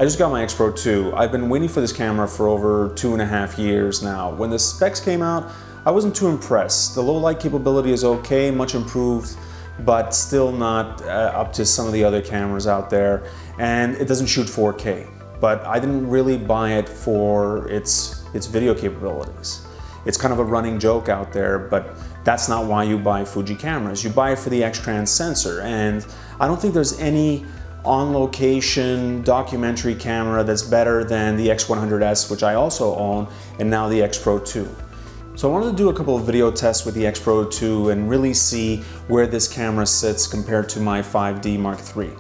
I just got my X-Pro2. I've been waiting for this camera for over 2.5 years now. When the specs came out, I wasn't too impressed. The low light capability is okay, much improved, but still not up to some of the other cameras out there. And it doesn't shoot 4K. But I didn't really buy it for its video capabilities. It's kind of a running joke out there, but that's not why you buy Fuji cameras. You buy it for the X-Trans sensor, and I don't think there's any on-location documentary camera that's better than the X100S, which I also own, and now the X-Pro2. So I wanted to do a couple of video tests with the X-Pro2 and really see where this camera sits compared to my 5D Mark III.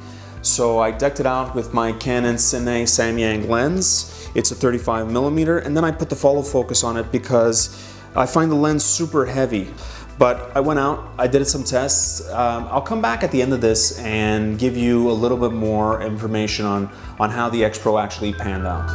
So I decked it out with my Canon Cine Samyang lens. It's a 35mm, and then I put the follow focus on it because I find the lens super heavy. But I went out, I did some tests. I'll come back at the end of this and give you a little bit more information on how the X Pro actually panned out.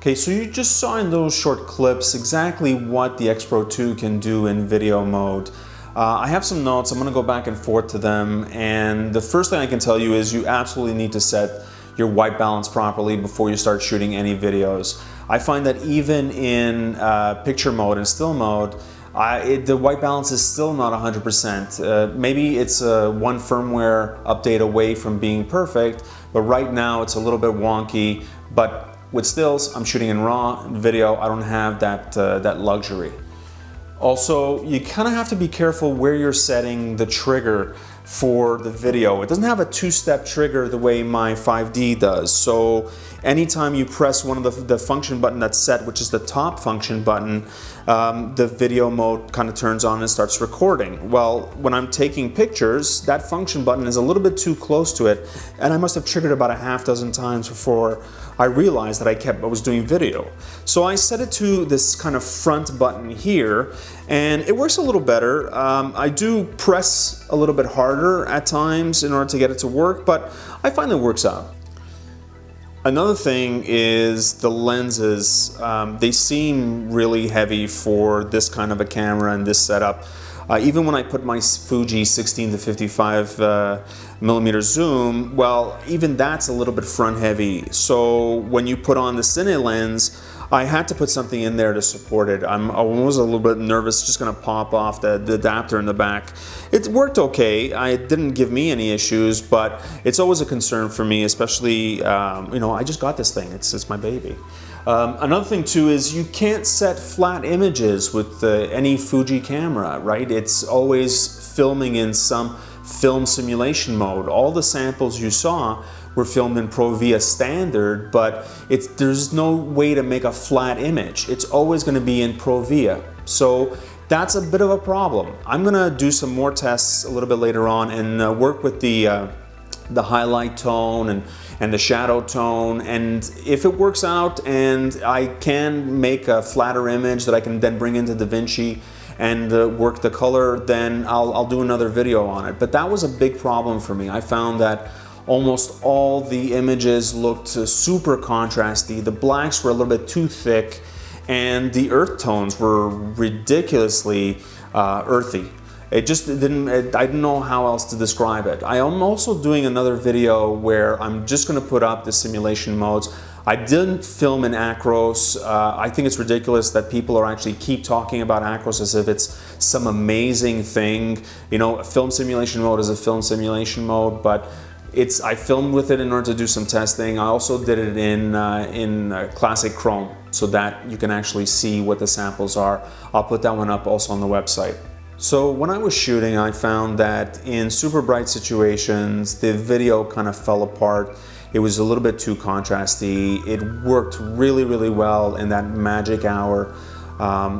Okay, so you just saw in those short clips exactly what the X-Pro2 can do in video mode. I have some notes, I'm going to go back and forth to them, and the first thing I can tell you is you absolutely need to set your white balance properly before you start shooting any videos. I find that even in picture mode and still mode, the white balance is still not 100%. Maybe it's one firmware update away from being perfect, but right now it's a little bit wonky. But with stills, I'm shooting in RAW. In video, I don't have that luxury. Also, you kind of have to be careful where you're setting the trigger for the video. It doesn't have a two-step trigger the way my 5D does. So anytime you press one of the function button that's set, which is the top function button, the video mode kind of turns on and starts recording. Well, when I'm taking pictures, that function button is a little bit too close to it, and I must have triggered about a half dozen times before I realized that I was doing video. So I set it to this kind of front button here, and it works a little better. I do press a little bit harder at times in order to get it to work, but I find it works out. Another thing is the lenses. They seem really heavy for this kind of a camera and this setup. Even when I put my Fuji 16 to 55 millimeter zoom, well, even that's a little bit front heavy. So when you put on the Cine lens, I had to put something in there to support it. I was a little bit nervous, just gonna pop off the adapter in the back. It worked okay. It didn't give me any issues, but it's always a concern for me, especially, you know, I just got this thing. It's my baby. Another thing too is you can't set flat images with any Fuji camera, right? It's always filming in some film simulation mode. All the samples you saw were filmed in Provia standard, but there's no way to make a flat image. It's always going to be in Provia. So that's a bit of a problem. I'm going to do some more tests a little bit later on and work with the highlight tone and the shadow tone, and if it works out and I can make a flatter image that I can then bring into DaVinci and work the color, then I'll do another video on it. But that was a big problem for me. I found that almost all the images looked super contrasty. The blacks were a little bit too thick, and the earth tones were ridiculously earthy. It just didn't, I didn't know how else to describe it. I am also doing another video where I'm just gonna put up the simulation modes. I didn't film in Acros. I think it's ridiculous that people are actually keep talking about Acros as if it's some amazing thing. You know, a film simulation mode is a film simulation mode, but I filmed with it in order to do some testing. I also did it in classic Chrome so that you can actually see what the samples are. I'll put that one up also on the website. So when I was shooting, I found that in super bright situations, the video kind of fell apart. It was a little bit too contrasty. It worked really, really well in that magic hour.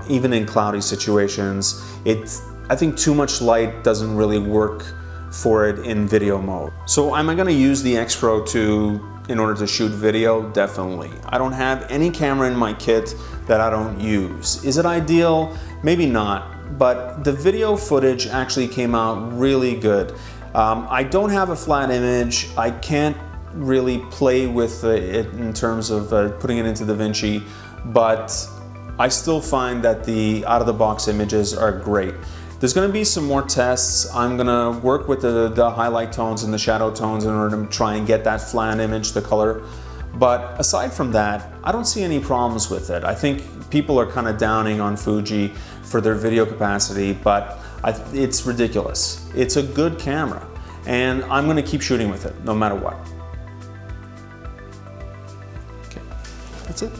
Even in cloudy situations, I think too much light doesn't really work for it in video mode. So am I going to use the X-Pro2 in order to shoot video? Definitely. I don't have any camera in my kit that I don't use. Is it ideal? Maybe not. But the video footage actually came out really good. I don't have a flat image. I can't really play with it in terms of putting it into DaVinci, but I still find that the out-of-the-box images are great. There's going to be some more tests. I'm going to work with the highlight tones and the shadow tones in order to try and get that flat image, the color. But aside from that, I don't see any problems with it. I think people are kind of downing on Fuji for their video capacity, but it's ridiculous. It's a good camera, and I'm going to keep shooting with it no matter what. Okay, that's it.